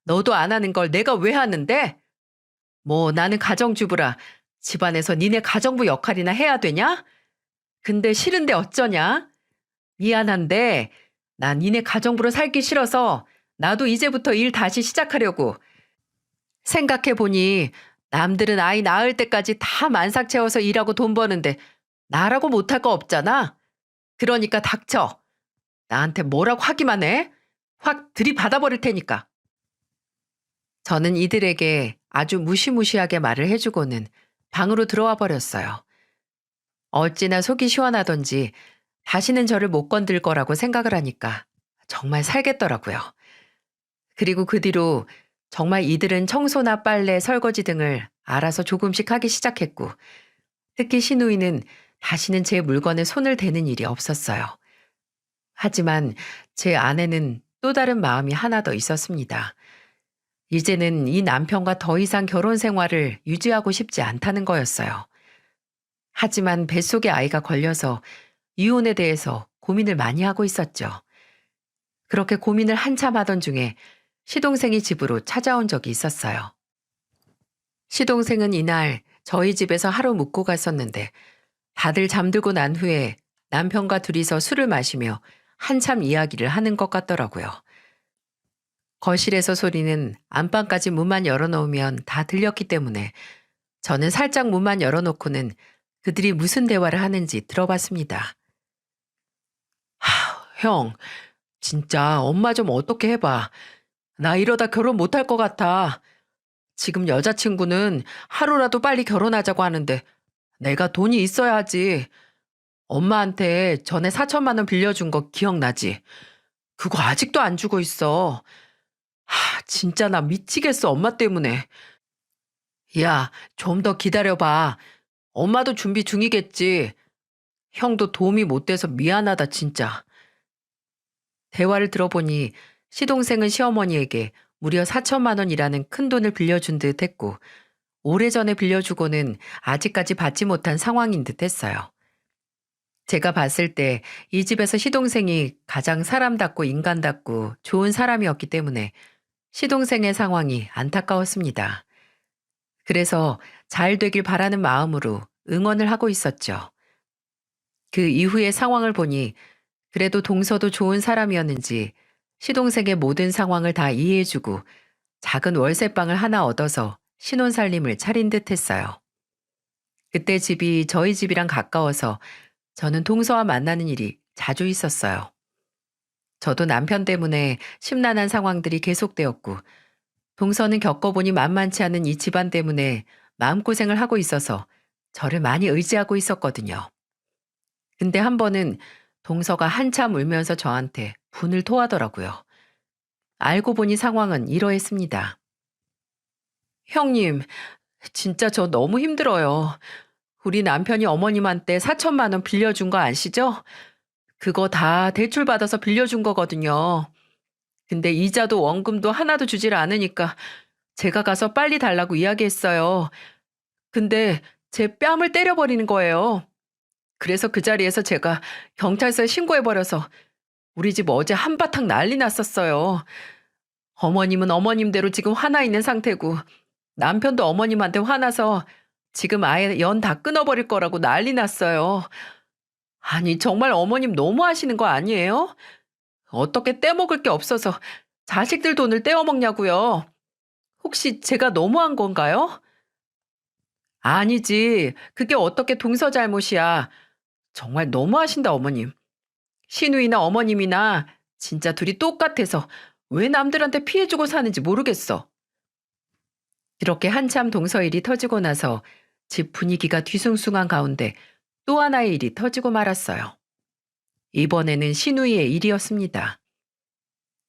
[SPEAKER 1] 너도 안 하는 걸 내가 왜 하는데? 뭐 나는 가정주부라 집안에서 니네 가정부 역할이나 해야 되냐? 근데 싫은데 어쩌냐? 미안한데 난 니네 가정부로 살기 싫어서 나도 이제부터 일 다시 시작하려고. 생각해보니 남들은 아이 낳을 때까지 다 만삭 채워서 일하고 돈 버는데 나라고 못할 거 없잖아. 그러니까 닥쳐. 나한테 뭐라고 하기만 해. 확 들이받아버릴 테니까. 저는 이들에게 아주 무시무시하게 말을 해주고는 방으로 들어와 버렸어요. 어찌나 속이 시원하던지 다시는 저를 못 건들 거라고 생각을 하니까 정말 살겠더라고요. 그리고 그 뒤로 정말 이들은 청소나 빨래, 설거지 등을 알아서 조금씩 하기 시작했고 특히 시누이는 다시는 제 물건에 손을 대는 일이 없었어요. 하지만 제 아내는 또 다른 마음이 하나 더 있었습니다. 이제는 이 남편과 더 이상 결혼 생활을 유지하고 싶지 않다는 거였어요. 하지만 뱃속에 아이가 걸려서 이혼에 대해서 고민을 많이 하고 있었죠. 그렇게 고민을 한참 하던 중에 시동생이 집으로 찾아온 적이 있었어요. 시동생은 이날 저희 집에서 하루 묵고 갔었는데 다들 잠들고 난 후에 남편과 둘이서 술을 마시며 한참 이야기를 하는 것 같더라고요. 거실에서 소리는 안방까지 문만 열어놓으면 다 들렸기 때문에 저는 살짝 문만 열어놓고는 그들이 무슨 대화를 하는지 들어봤습니다. 형, 진짜 엄마 좀 어떻게 해봐. 나 이러다 결혼 못할 것 같아. 지금 여자친구는 하루라도 빨리 결혼하자고 하는데 내가 돈이 있어야 하지. 엄마한테 전에 4천만 원 빌려준 거 기억나지? 그거 아직도 안 주고 있어. 진짜 나 미치겠어, 엄마 때문에. 야, 좀 더 기다려봐. 엄마도 준비 중이겠지. 형도 도움이 못 돼서 미안하다, 진짜. 대화를 들어보니 시동생은 시어머니에게 무려 4천만 원이라는 큰 돈을 빌려준 듯 했고, 오래전에 빌려주고는 아직까지 받지 못한 상황인 듯 했어요. 제가 봤을 때 이 집에서 시동생이 가장 사람답고 인간답고 좋은 사람이었기 때문에 시동생의 상황이 안타까웠습니다. 그래서 잘 되길 바라는 마음으로 응원을 하고 있었죠. 그 이후의 상황을 보니 그래도 동서도 좋은 사람이었는지 시동생의 모든 상황을 다 이해해주고 작은 월세방을 하나 얻어서 신혼살림을 차린 듯 했어요. 그때 집이 저희 집이랑 가까워서 저는 동서와 만나는 일이 자주 있었어요. 저도 남편 때문에 심란한 상황들이 계속되었고, 동서는 겪어보니 만만치 않은 이 집안 때문에 마음고생을 하고 있어서 저를 많이 의지하고 있었거든요. 근데 한 번은 동서가 한참 울면서 저한테 분을 토하더라고요. 알고 보니 상황은 이러했습니다. 형님, 진짜 저 너무 힘들어요. 우리 남편이 어머님한테 4천만 원 빌려준 거 아시죠? 그거 다 대출 받아서 빌려준 거거든요. 근데 이자도 원금도 하나도 주질 않으니까 제가 가서 빨리 달라고 이야기했어요. 근데 제 뺨을 때려버리는 거예요. 그래서 그 자리에서 제가 경찰서에 신고해버려서 우리 집 어제 한바탕 난리 났었어요. 어머님은 어머님대로 지금 화나 있는 상태고 남편도 어머님한테 화나서 지금 아예 연 다 끊어버릴 거라고 난리 났어요. 아니, 정말 어머님 너무 하시는 거 아니에요? 어떻게 떼먹을 게 없어서 자식들 돈을 떼어먹냐고요. 혹시 제가 너무한 건가요? 아니지. 그게 어떻게 동서 잘못이야. 정말 너무하신다, 어머님. 시누이나 어머님이나 진짜 둘이 똑같아서 왜 남들한테 피해주고 사는지 모르겠어. 그렇게 한참 동서 일이 터지고 나서 집 분위기가 뒤숭숭한 가운데 또 하나의 일이 터지고 말았어요. 이번에는 신우이의 일이었습니다.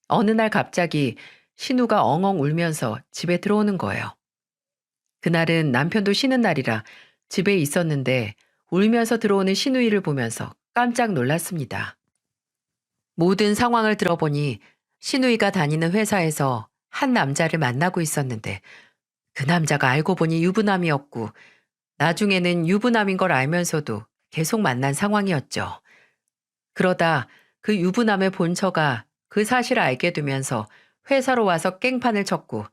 [SPEAKER 1] 어느 날 갑자기 신우가 엉엉 울면서 집에 들어오는 거예요. 그날은 남편도 쉬는 날이라 집에 있었는데 울면서 들어오는 신우이를 보면서 깜짝 놀랐습니다. 모든 상황을 들어보니 신우이가 다니는 회사에서 한 남자를 만나고 있었는데 그 남자가 알고 보니 유부남이었고 나중에는 유부남인 걸 알면서도 계속 만난 상황이었죠. 그러다 그 유부남의 본처가 그 사실을 알게 되면서 회사로 와서 깽판을 쳤고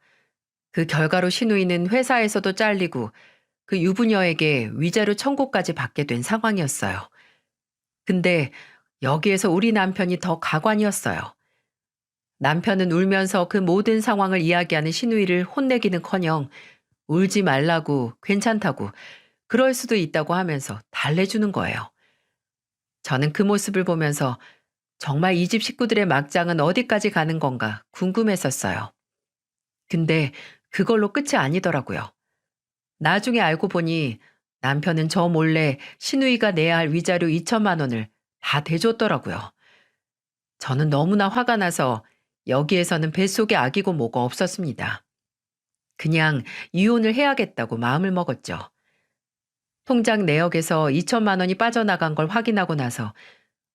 [SPEAKER 1] 그 결과로 신우이는 회사에서도 잘리고 그 유부녀에게 위자료 청구까지 받게 된 상황이었어요. 근데 여기에서 우리 남편이 더 가관이었어요. 남편은 울면서 그 모든 상황을 이야기하는 신우이를 혼내기는커녕 울지 말라고 괜찮다고 그럴 수도 있다고 하면서 달래주는 거예요. 저는 그 모습을 보면서 정말 이 집 식구들의 막장은 어디까지 가는 건가 궁금했었어요. 근데 그걸로 끝이 아니더라고요. 나중에 알고 보니 남편은 저 몰래 신우이가 내야 할 위자료 2천만 원을 다 대줬더라고요. 저는 너무나 화가 나서 여기에서는 뱃속에 아기고 뭐고 없었습니다. 그냥 이혼을 해야겠다고 마음을 먹었죠. 통장 내역에서 2천만 원이 빠져나간 걸 확인하고 나서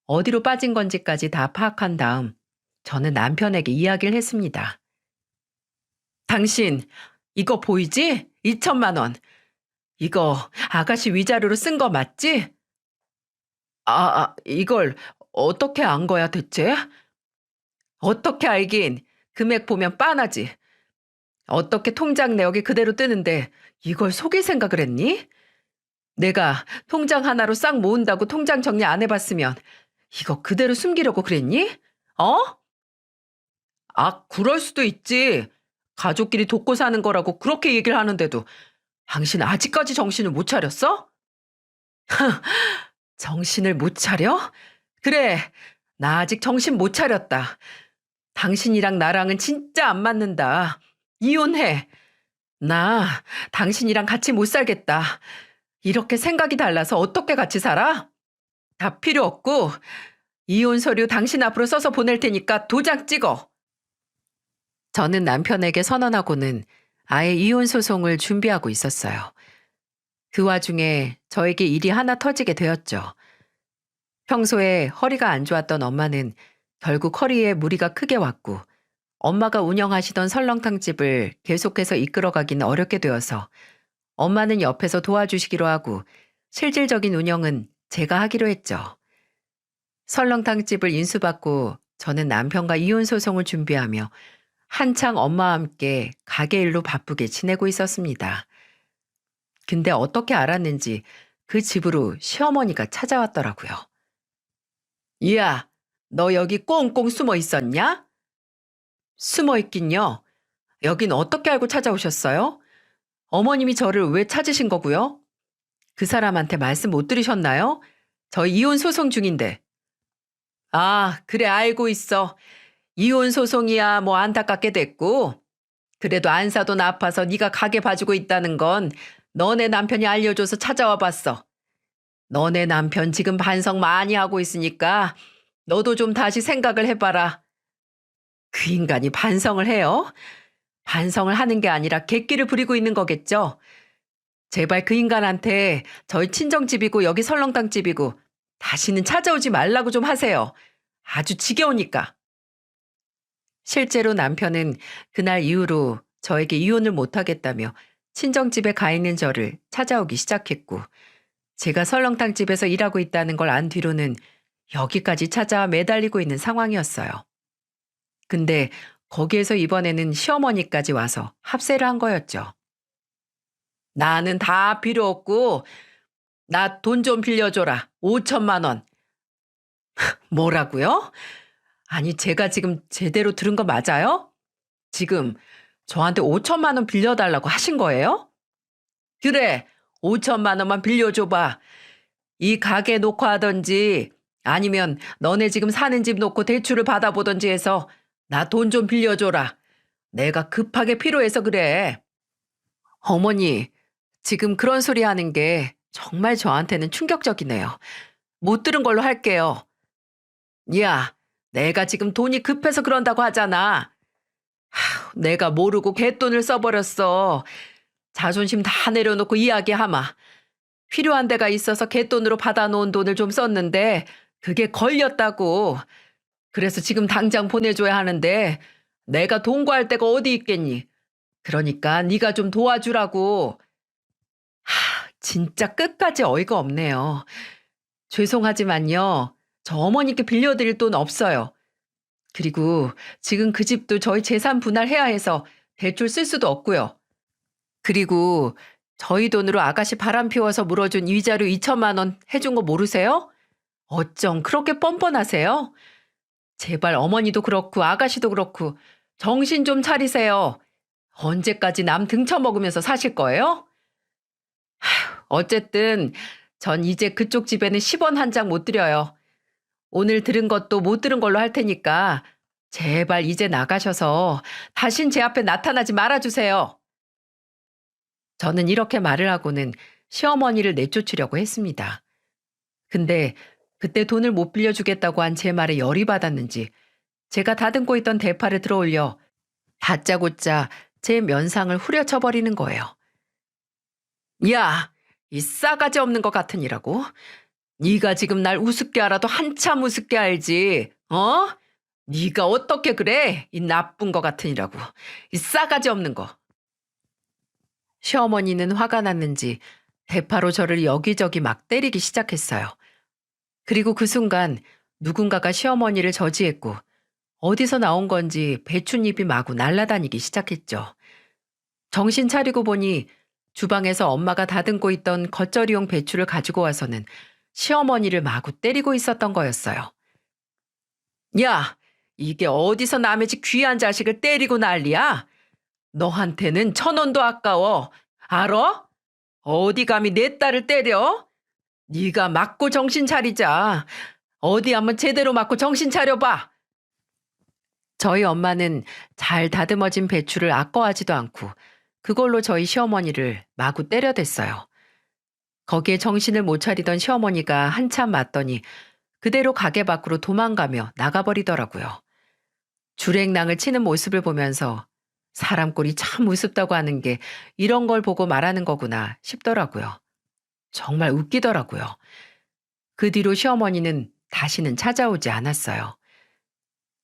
[SPEAKER 1] 어디로 빠진 건지까지 다 파악한 다음 저는 남편에게 이야기를 했습니다. 당신, 이거 보이지? 2천만 원. 이거 아가씨 위자료로 쓴 거 맞지? 이걸 어떻게 안 거야 대체? 어떻게 알긴 금액 보면 빤하지. 어떻게 통장 내역이 그대로 뜨는데 이걸 속일 생각을 했니? 내가 통장 하나로 싹 모은다고 통장 정리 안 해봤으면 이거 그대로 숨기려고 그랬니? 어? 그럴 수도 있지. 가족끼리 돕고 사는 거라고 그렇게 얘기를 하는데도 당신 아직까지 정신을 못 차렸어? 정신을 못 차려? 그래, 나 아직 정신 못 차렸다. 당신이랑 나랑은 진짜 안 맞는다. 이혼해. 나 당신이랑 같이 못 살겠다. 이렇게 생각이 달라서 어떻게 같이 살아? 다 필요 없고 이혼 서류 당신 앞으로 써서 보낼 테니까 도장 찍어. 저는 남편에게 선언하고는 아예 이혼 소송을 준비하고 있었어요. 그 와중에 저에게 일이 하나 터지게 되었죠. 평소에 허리가 안 좋았던 엄마는 결국 허리에 무리가 크게 왔고 엄마가 운영하시던 설렁탕 집을 계속해서 이끌어가기는 어렵게 되어서 엄마는 옆에서 도와주시기로 하고 실질적인 운영은 제가 하기로 했죠. 설렁탕 집을 인수받고 저는 남편과 이혼 소송을 준비하며 한창 엄마와 함께 가게 일로 바쁘게 지내고 있었습니다. 근데 어떻게 알았는지 그 집으로 시어머니가 찾아왔더라고요. 이야, 너 여기 꽁꽁 숨어 있었냐? 숨어 있긴요. 여긴 어떻게 알고 찾아오셨어요? 어머님이 저를 왜 찾으신 거고요? 그 사람한테 말씀 못 들으셨나요? 저 이혼 소송 중인데. 아, 그래 알고 있어. 이혼 소송이야 뭐 안타깝게 됐고. 그래도 안사돈 아파서 네가 가게 봐주고 있다는 건 너네 남편이 알려줘서 찾아와 봤어. 너네 남편 지금 반성 많이 하고 있으니까 너도 좀 다시 생각을 해봐라. 그 인간이 반성을 해요? 반성을 하는 게 아니라 객기를 부리고 있는 거겠죠? 제발 그 인간한테 저희 친정집이고 여기 설렁탕집이고 다시는 찾아오지 말라고 좀 하세요. 아주 지겨우니까. 실제로 남편은 그날 이후로 저에게 이혼을 못하겠다며 친정집에 가 있는 저를 찾아오기 시작했고, 제가 설렁탕집에서 일하고 있다는 걸 안 뒤로는 여기까지 찾아와 매달리고 있는 상황이었어요. 근데 거기에서 이번에는 시어머니까지 와서 합세를 한 거였죠. 나는 다 필요 없고 나 돈 좀 빌려줘라. 5천만 원. 뭐라고요? 아니 제가 지금 제대로 들은 거 맞아요? 지금 저한테 5천만 원 빌려달라고 하신 거예요? 그래, 5천만 원만 빌려줘봐. 이 가게 놓고 하던지 아니면 너네 지금 사는 집 놓고 대출을 받아보던지 해서 나 돈 좀 빌려줘라. 내가 급하게 필요해서 그래. 어머니, 지금 그런 소리 하는 게 정말 저한테는 충격적이네요. 못 들은 걸로 할게요. 야, 내가 지금 돈이 급해서 그런다고 하잖아. 내가 모르고 갯돈을 써버렸어. 자존심 다 내려놓고 이야기하마. 필요한 데가 있어서 갯돈으로 받아놓은 돈을 좀 썼는데 그게 걸렸다고. 그래서 지금 당장 보내줘야 하는데 내가 돈 구할 데가 어디 있겠니? 그러니까 네가 좀 도와주라고. 진짜 끝까지 어이가 없네요. 죄송하지만요. 저 어머니께 빌려드릴 돈 없어요. 그리고 지금 그 집도 저희 재산 분할해야 해서 대출 쓸 수도 없고요. 그리고 저희 돈으로 아가씨 바람 피워서 물어준 이자료 2천만 원 해준 거 모르세요? 어쩜 그렇게 뻔뻔하세요? 제발 어머니도 그렇고 아가씨도 그렇고 정신 좀 차리세요. 언제까지 남 등쳐먹으면서 사실 거예요? 어쨌든 전 이제 그쪽 집에는 10원 한 장 못 드려요. 오늘 들은 것도 못 들은 걸로 할 테니까 제발 이제 나가셔서 다신 제 앞에 나타나지 말아주세요. 저는 이렇게 말을 하고는 시어머니를 내쫓으려고 했습니다. 근데 그때 돈을 못 빌려주겠다고 한 제 말에 열이 받았는지 제가 다듬고 있던 대파를 들어올려 다짜고짜 제 면상을 후려쳐버리는 거예요. 야, 이 싸가지 없는 것 같으니라고? 네가 지금 날 우습게 알아도 한참 우습게 알지, 어? 네가 어떻게 그래? 이 나쁜 것 같으니라고. 이 싸가지 없는 거. 시어머니는 화가 났는지 대파로 저를 여기저기 막 때리기 시작했어요. 그리고 그 순간 누군가가 시어머니를 저지했고 어디서 나온 건지 배춧잎이 마구 날아다니기 시작했죠. 정신 차리고 보니 주방에서 엄마가 다듬고 있던 겉절이용 배추를 가지고 와서는 시어머니를 마구 때리고 있었던 거였어요. 야, 이게 어디서 남의 집 귀한 자식을 때리고 난리야? 너한테는 1,000원도 아까워. 알아? 어디 감히 내 딸을 때려? 네가 맞고 정신 차리자. 어디 한번 제대로 맞고 정신 차려봐. 저희 엄마는 잘 다듬어진 배추를 아까워하지도 않고 그걸로 저희 시어머니를 마구 때려댔어요. 거기에 정신을 못 차리던 시어머니가 한참 맞더니 그대로 가게 밖으로 도망가며 나가버리더라고요. 주랭랑을 치는 모습을 보면서 사람 꼴이 참 우습다고 하는 게 이런 걸 보고 말하는 거구나 싶더라고요. 정말 웃기더라고요. 그 뒤로 시어머니는 다시는 찾아오지 않았어요.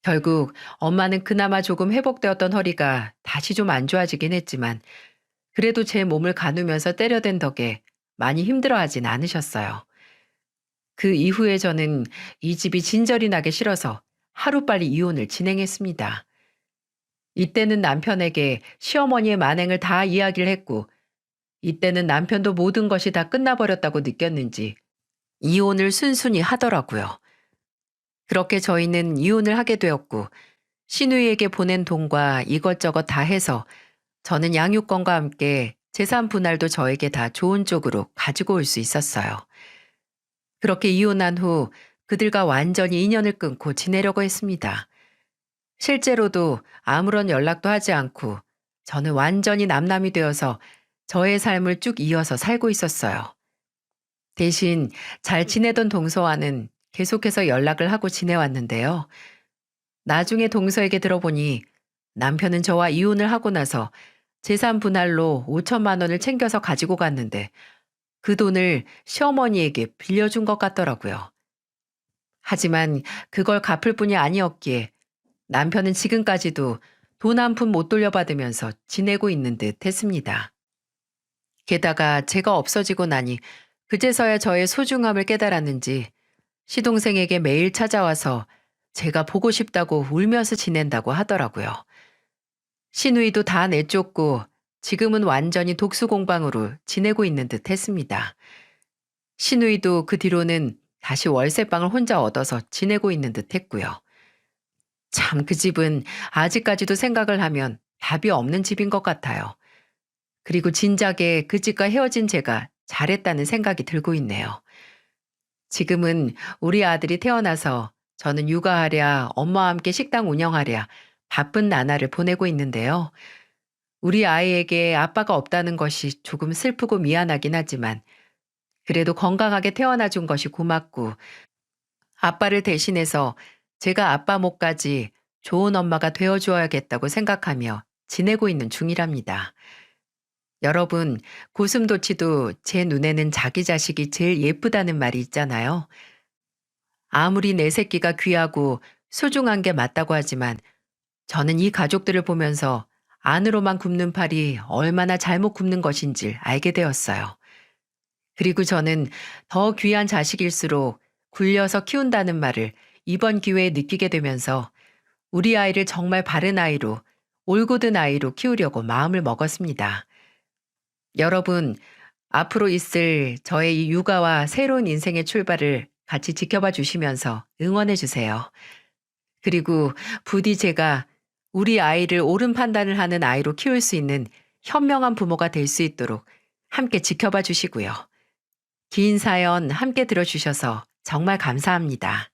[SPEAKER 1] 결국 엄마는 그나마 조금 회복되었던 허리가 다시 좀 안 좋아지긴 했지만 그래도 제 몸을 가누면서 때려댄 덕에 많이 힘들어하진 않으셨어요. 그 이후에 저는 이 집이 진절이 나게 싫어서 하루빨리 이혼을 진행했습니다. 이때는 남편에게 시어머니의 만행을 다 이야기를 했고 이때는 남편도 모든 것이 다 끝나버렸다고 느꼈는지 이혼을 순순히 하더라고요. 그렇게 저희는 이혼을 하게 되었고 시누이에게 보낸 돈과 이것저것 다 해서 저는 양육권과 함께 재산 분할도 저에게 다 좋은 쪽으로 가지고 올 수 있었어요. 그렇게 이혼한 후 그들과 완전히 인연을 끊고 지내려고 했습니다. 실제로도 아무런 연락도 하지 않고 저는 완전히 남남이 되어서 저의 삶을 쭉 이어서 살고 있었어요. 대신 잘 지내던 동서와는 계속해서 연락을 하고 지내왔는데요. 나중에 동서에게 들어보니 남편은 저와 이혼을 하고 나서 재산 분할로 5천만 원을 챙겨서 가지고 갔는데 그 돈을 시어머니에게 빌려준 것 같더라고요. 하지만 그걸 갚을 뿐이 아니었기에 남편은 지금까지도 돈 한 푼 못 돌려받으면서 지내고 있는 듯 했습니다. 게다가 제가 없어지고 나니 그제서야 저의 소중함을 깨달았는지 시동생에게 매일 찾아와서 제가 보고 싶다고 울면서 지낸다고 하더라고요. 시누이도 다 내쫓고 지금은 완전히 독수공방으로 지내고 있는 듯 했습니다. 시누이도 그 뒤로는 다시 월세방을 혼자 얻어서 지내고 있는 듯 했고요. 참 그 집은 아직까지도 생각을 하면 답이 없는 집인 것 같아요. 그리고 진작에 그 집과 헤어진 제가 잘했다는 생각이 들고 있네요. 지금은 우리 아들이 태어나서 저는 육아하랴 엄마와 함께 식당 운영하랴 바쁜 나날을 보내고 있는데요. 우리 아이에게 아빠가 없다는 것이 조금 슬프고 미안하긴 하지만 그래도 건강하게 태어나 준 것이 고맙고 아빠를 대신해서 제가 아빠 몫까지 좋은 엄마가 되어 주어야겠다고 생각하며 지내고 있는 중이랍니다. 여러분, 고슴도치도 제 눈에는 자기 자식이 제일 예쁘다는 말이 있잖아요. 아무리 내 새끼가 귀하고 소중한 게 맞다고 하지만 저는 이 가족들을 보면서 안으로만 굽는 팔이 얼마나 잘못 굽는 것인지 알게 되었어요. 그리고 저는 더 귀한 자식일수록 굴려서 키운다는 말을 이번 기회에 느끼게 되면서 우리 아이를 정말 바른 아이로, 올곧은 아이로 키우려고 마음을 먹었습니다. 여러분, 앞으로 있을 저의 이 육아와 새로운 인생의 출발을 같이 지켜봐 주시면서 응원해 주세요. 그리고 부디 제가 우리 아이를 옳은 판단을 하는 아이로 키울 수 있는 현명한 부모가 될 수 있도록 함께 지켜봐 주시고요. 긴 사연 함께 들어주셔서 정말 감사합니다.